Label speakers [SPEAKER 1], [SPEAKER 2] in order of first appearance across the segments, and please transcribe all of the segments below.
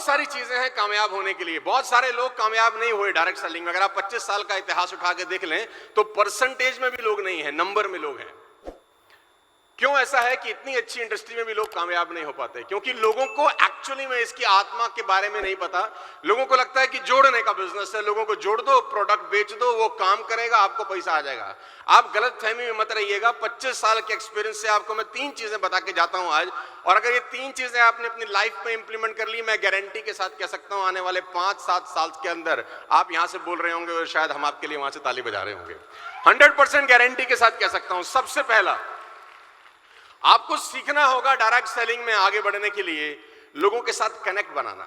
[SPEAKER 1] सारी चीजें हैं कामयाब होने के लिए। बहुत सारे लोग कामयाब नहीं हुए डायरेक्ट सेलिंग में। अगर आप 25 साल का इतिहास उठा के देख लें तो परसेंटेज में भी लोग नहीं है, नंबर में लोग हैं। क्यों ऐसा है कि इतनी अच्छी इंडस्ट्री में भी लोग कामयाब नहीं हो पाते? क्योंकि लोगों को एक्चुअली में इसकी आत्मा के बारे में नहीं पता। लोगों को लगता है कि जोड़ने का बिजनेस है, लोगों को जोड़ दो, प्रोडक्ट बेच दो, वो काम करेगा, आपको पैसा आ जाएगा। आप गलत फहमी में मत रहिएगा। 25 साल के एक्सपीरियंस से आपको मैं 3 चीजें बता के जाता हूं आज, और अगर ये 3 चीजें आपने अपनी लाइफ में इंप्लीमेंट कर ली, मैं गारंटी के साथ कह सकता हूं आने वाले 5-7 साल के अंदर आप यहां से बोल रहे होंगे और शायद हम आपके लिए वहां से ताली बजा रहे होंगे। 100% गारंटी के साथ कह सकता हूं। सबसे पहला, आपको सीखना होगा डायरेक्ट सेलिंग में आगे बढ़ने के लिए लोगों के साथ कनेक्ट बनाना।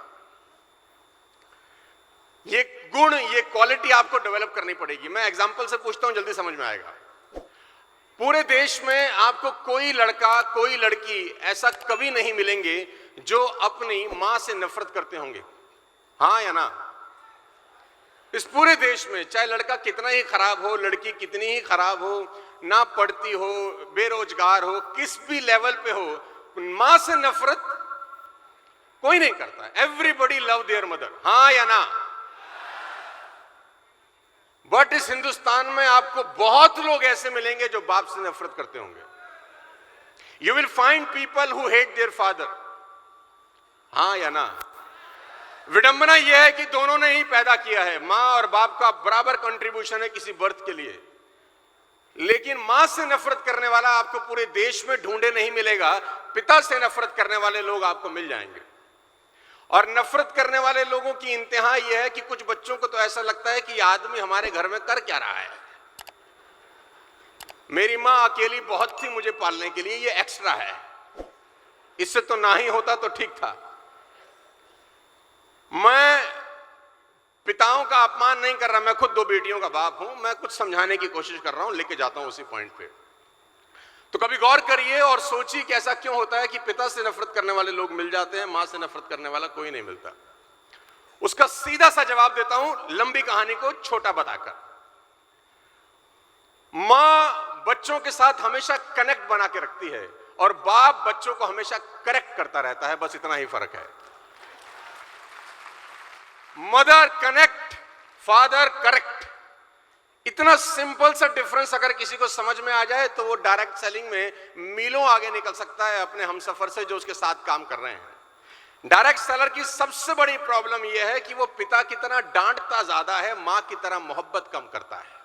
[SPEAKER 1] ये गुण, ये क्वालिटी आपको डेवलप करनी पड़ेगी। मैं एग्जांपल से पूछता हूं, जल्दी समझ में आएगा। पूरे देश में आपको कोई लड़का, कोई लड़की ऐसा कभी नहीं मिलेंगे जो अपनी मां से नफरत करते होंगे, हां या ना? इस पूरे देश में चाहे लड़का कितना ही खराब हो, लड़की कितनी ही खराब हो, ना पढ़ती हो, बेरोजगार हो, किस भी लेवल पे हो, मां से नफरत कोई नहीं करता। एवरीबॉडी लव देयर मदर, हां या ना? बट इस हिंदुस्तान में आपको बहुत लोग ऐसे मिलेंगे जो बाप से नफरत करते होंगे। You will find people who hate their father, हां या ना? विडंबना यह है कि दोनों ने ही पैदा किया है, मां और बाप का बराबर कंट्रीब्यूशन है किसी बर्थ के लिए, लेकिन मां से नफरत करने वाला आपको पूरे देश में ढूंढे नहीं मिलेगा। पिता से नफरत करने वाले लोग आपको मिल जाएंगे। और नफरत करने वाले लोगों की इंतहा यह है कि कुछ बच्चों को तो ऐसा लगता है कि यह आदमी हमारे घर में कर क्या रहा है, मेरी मां अकेली बहुत थी मुझे पालने के लिए, ये एक्स्ट्रा है, इससे तो ना ही होता तो ठीक था। मैं पिताओं का अपमान नहीं कर रहा, मैं खुद 2 बेटियों का बाप हूं, मैं कुछ समझाने की कोशिश कर रहा हूं, लेके जाता हूं उसी पॉइंट पे। तो कभी गौर करिए और सोचिए कि ऐसा क्यों होता है कि पिता से नफरत करने वाले लोग मिल जाते हैं, मां से नफरत करने वाला कोई नहीं मिलता। उसका सीधा सा जवाब देता हूं लंबी कहानी को छोटा बताकर। मां बच्चों के साथ हमेशा कनेक्ट बना के रखती है और बाप बच्चों को हमेशा करेक्ट करता रहता है, बस इतना ही फर्क है। Mother connect, father correct. इतना सिंपल सा डिफरेंस अगर किसी को समझ में आ जाए तो वो डायरेक्ट सेलिंग में मीलों आगे निकल सकता है अपने हमसफर से जो उसके साथ काम कर रहे हैं। डायरेक्ट सेलर की सबसे बड़ी प्रॉब्लम यह है कि वो पिता की तरह डांटता ज्यादा है, मां की तरह मोहब्बत कम करता है।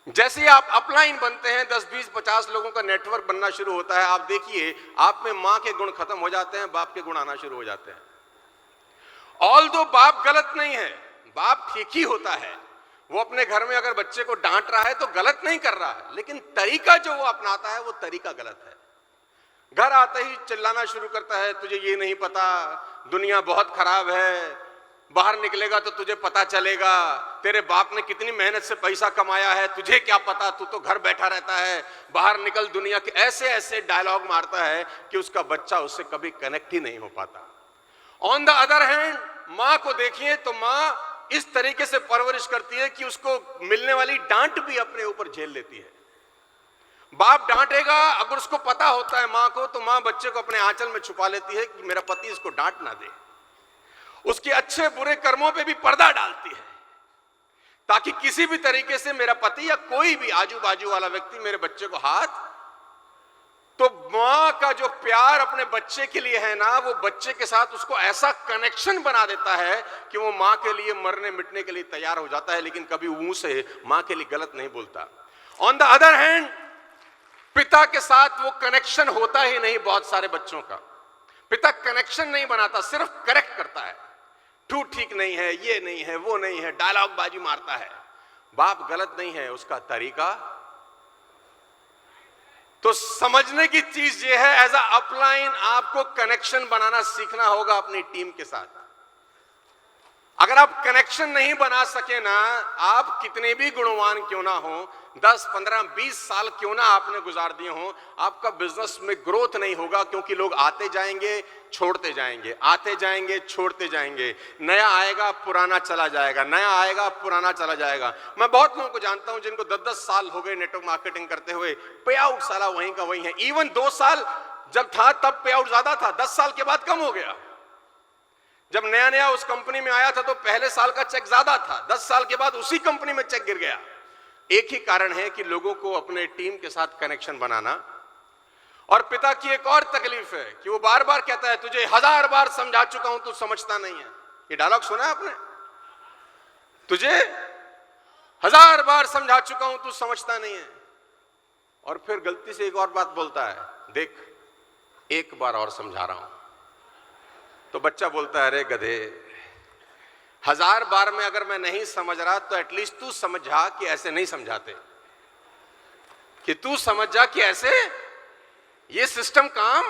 [SPEAKER 1] जैसे ही आप अपलाइन बनते हैं, 10, 20, 50 लोगों का नेटवर्क बनना शुरू होता है, आप देखिए आप में मां के गुण खत्म हो जाते हैं, बाप के गुण आना शुरू हो जाते हैं। ऑल्दो बाप गलत नहीं है, बाप ठीक ही होता है। वो अपने घर में अगर बच्चे को डांट रहा है तो गलत नहीं कर रहा है, लेकिन तरीका जो वो अपनाता है वो तरीका गलत है। घर आते ही चिल्लाना शुरू करता है, तुझे ये नहीं पता, दुनिया बहुत खराब है, बाहर निकलेगा तो तुझे पता चलेगा, तेरे बाप ने कितनी मेहनत से पैसा कमाया है, तुझे क्या पता, तू तो घर बैठा रहता है, बाहर निकल दुनिया के। ऐसे ऐसे डायलॉग मारता है कि उसका बच्चा उससे कभी कनेक्ट ही नहीं हो पाता। ऑन द अदर हैंड मां को देखिए तो मां इस तरीके से परवरिश करती है कि उसको मिलने वाली डांट भी अपने ऊपर झेल लेती है। बाप डांटेगा, अगर उसको पता होता है मां को, तो मां बच्चे को अपने आंचल में छुपा लेती है कि मेरा पति इसको डांट ना दे। उसके अच्छे बुरे कर्मों पे भी पर्दा डालती है ताकि किसी भी तरीके से मेरा पति या कोई भी आजू बाजू वाला व्यक्ति मेरे बच्चे को हाथ। तो मां का जो प्यार अपने बच्चे के लिए है ना, वो बच्चे के साथ उसको ऐसा कनेक्शन बना देता है कि वो मां के लिए मरने मिटने के लिए तैयार हो जाता है, लेकिन कभी मुंह से मां के लिए गलत नहीं बोलता। ऑन द अदर हैंड पिता के साथ वो कनेक्शन होता ही नहीं। बहुत सारे बच्चों का पिता कनेक्शन नहीं बनाता, सिर्फ करेक्ट करता है, तू ठीक नहीं है, ये नहीं है, वो नहीं है, डायलॉग बाजी मारता है। बाप गलत नहीं है, उसका तरीका। तो समझने की चीज ये है, एज अ अपलाइन आपको कनेक्शन बनाना सीखना होगा अपनी टीम के साथ। अगर आप कनेक्शन नहीं बना सके ना, आप कितने भी गुणवान क्यों ना हो, 10, 15, 20 साल क्यों ना आपने गुजार दिए हो, आपका बिजनेस में ग्रोथ नहीं होगा। क्योंकि लोग आते जाएंगे छोड़ते जाएंगे, आते जाएंगे छोड़ते जाएंगे, नया आएगा पुराना चला जाएगा, नया आएगा पुराना चला जाएगा। मैं बहुत लोगों को जानता हूं जिनको 10-10 साल हो गए नेटवर्क मार्केटिंग करते हुए, पे आउट साला वहीं का वहीं है। इवन 2 साल जब था तब पे आउट ज्यादा था, 10 साल के बाद कम हो गया। जब नया नया उस कंपनी में आया था तो पहले साल का चेक ज्यादा था, 10 साल के बाद उसी कंपनी में चेक गिर गया। एक ही कारण है कि लोगों को अपने टीम के साथ कनेक्शन बनाना। और पिता की एक और तकलीफ है कि वो बार बार कहता है, तुझे 1000 बार समझा चुका हूं, तू समझता नहीं है। ये डायलॉग सुना है आपने? तुझे 1000 बार समझा चुका हूं, तू समझता नहीं है। और फिर गलती से एक और बात बोलता है, देख एक बार और समझा रहा हूं। तो बच्चा बोलता है, अरे गधे, 1000 बार में अगर मैं नहीं समझ रहा तो एटलीस्ट तू समझा कि ऐसे नहीं समझाते, कि तू समझ जा कि ऐसे ये सिस्टम काम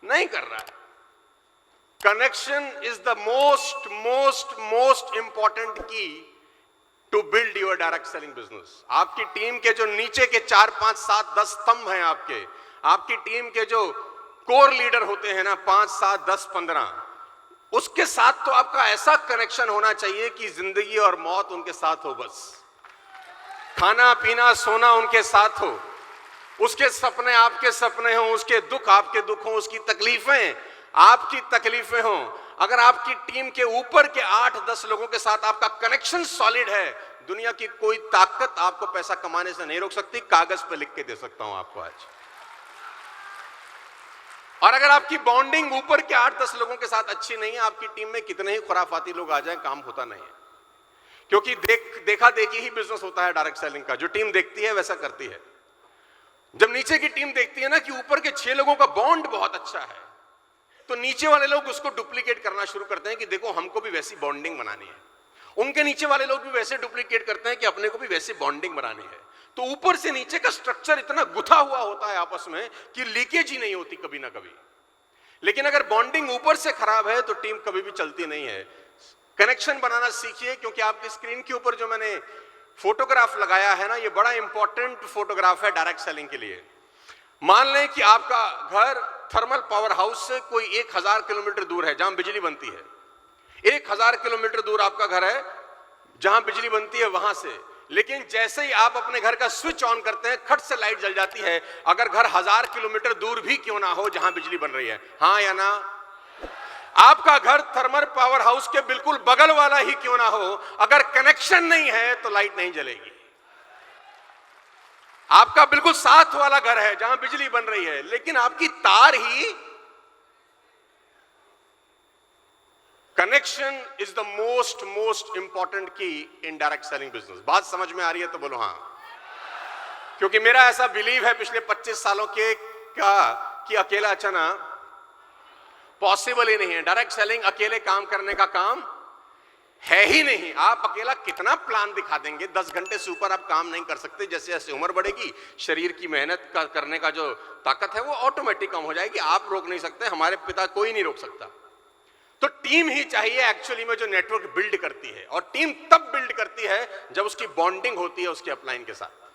[SPEAKER 1] नहीं कर रहा है। Connection is the most most most important key to build your direct selling business. आपकी टीम के जो नीचे के 4, 5, 7, 10 स्तंभ हैं आपकी टीम के जो कोर लीडर होते हैं ना, 5, 7, 10, 15, उसके साथ तो आपका ऐसा कनेक्शन होना चाहिए कि जिंदगी और मौत उनके साथ हो, बस खाना पीना सोना उनके साथ हो, उसके सपने आपके सपने हों, उसके दुख आपके दुख हों, उसकी तकलीफें आपकी तकलीफें हों। अगर आपकी टीम के ऊपर के 8-10 लोगों के साथ आपका कनेक्शन सॉलिड है, दुनिया की कोई ताकत आपको पैसा कमाने से नहीं रोक सकती। कागज पे लिख के दे सकता हूं आपको आज। और अगर आपकी बॉन्डिंग ऊपर के 8-10 लोगों के साथ अच्छी नहीं है, आपकी टीम में कितने ही खुराफाती लोग आ जाएं, काम होता नहीं है। क्योंकि देखा देखी ही बिजनेस होता है डायरेक्ट सेलिंग का। जो टीम देखती है वैसा करती है। जब नीचे की टीम देखती है ना कि ऊपर के 6 लोगों का बॉन्ड बहुत अच्छा है, तो नीचे वाले लोग उसको डुप्लीकेट करना शुरू करते हैं कि देखो हमको भी वैसी बॉन्डिंग बनानी है। उनके नीचे वाले लोग भी वैसे डुप्लीकेट करते हैं कि अपने को भी वैसी बॉन्डिंग बनानी है। तो ऊपर से नीचे का स्ट्रक्चर इतना गुथा हुआ होता है आपस में कि लीकेज ही नहीं होती कभी ना कभी। लेकिन अगर बॉन्डिंग ऊपर से खराब है तो टीम कभी भी चलती नहीं है। कनेक्शन बनाना सीखिए, क्योंकि आपकी स्क्रीन के ऊपर जो मैंने फोटोग्राफ लगाया है ना, ये बड़ा इंपॉर्टेंट फोटोग्राफ है डायरेक्ट सेलिंग के लिए। मान लें कि आपका घर थर्मल पावर हाउस से कोई 1000 किलोमीटर दूर है जहां बिजली बनती है। 1000 किलोमीटर दूर आपका घर है जहां बिजली बनती है वहां से। लेकिन जैसे ही आप अपने घर का स्विच ऑन करते हैं, खट से लाइट जल जाती है। अगर घर 1000 किलोमीटर दूर भी क्यों ना हो जहां बिजली बन रही है, हां या ना? आपका घर थर्मल पावर हाउस के बिल्कुल बगल वाला ही क्यों ना हो, अगर कनेक्शन नहीं है तो लाइट नहीं जलेगी। आपका बिल्कुल साथ वाला घर है जहां बिजली बन रही है, लेकिन आपकी तार ही। Connection is the most most important key in direct selling business. बात समझ में आ रही है तो बोलो हां। क्योंकि मेरा ऐसा बिलीव है पिछले 25 सालों के का कि अकेला चना पॉसिबल ही नहीं है। डायरेक्ट सेलिंग अकेले काम करने का काम है ही नहीं। आप अकेला कितना प्लान दिखा देंगे, 10 घंटे से ऊपर आप काम नहीं कर सकते। जैसे जैसे उम्र बढ़ेगी, शरीर की मेहनत करने का जो ताकत है वो ऑटोमेटिक कम हो जाएगी। आप रोक नहीं सकते, हमारे पिता कोई नहीं रोक सकता। तो टीम ही चाहिए एक्चुअली में जो नेटवर्क बिल्ड करती है। और टीम तब बिल्ड करती है जब उसकी बॉन्डिंग होती है उसके अपलाइन के साथ।